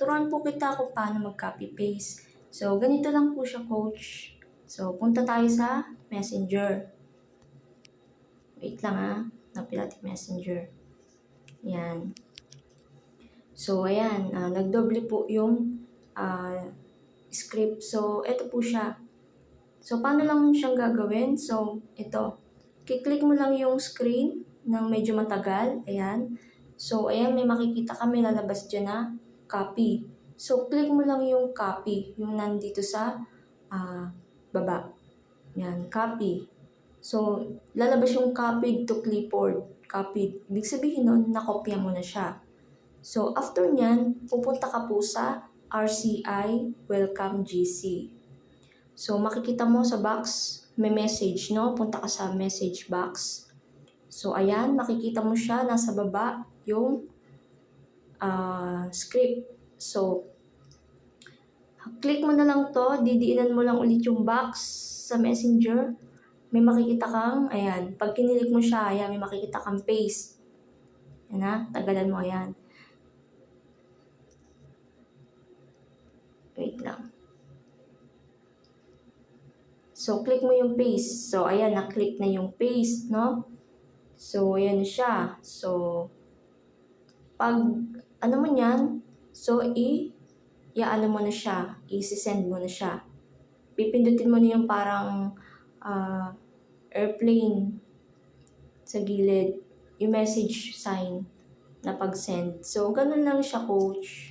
turuan po kita kung paano mag-copy-paste. So, ganito lang po siya, coach. So, punta tayo sa Messenger. Wait lang ha. Napil natin Messenger. Yan. So, ayan. Nagdoble po yung script. So, ito po siya. So, paano lang siyang gagawin? So, ito. Kiklik mo lang yung screen ng medyo matagal. Ayan. So, ayan, may makikita kami lalabas dyan na copy. So, click mo lang yung copy. Yung nandito sa baba. Yan, copy. So, lalabas yung copied to clipboard. Copied. Ibig sabihin nun, nakopya mo na siya. So, after nyan, pupunta ka po sa RCI Welcome GC. So, makikita mo sa box, may message, no? Punta ka sa message box. So, ayan, makikita mo siya, nasa baba, yung script. So, click mo na lang to, didiinan mo lang ulit yung box sa Messenger. May makikita kang, ayan, pag kinilik mo siya, ayan, may makikita kang paste. Ayan na, tagalan mo, ayan. Wait lang. So, click mo yung paste. So, ayan, na-click na yung paste, no? So, ayan siya. So, pag, ano mo yan, so, i-ano mo na siya, i-send mo na siya. Pipindutin mo na yung parang airplane sa gilid, yung message sign na pag-send. So, ganun lang siya, coach.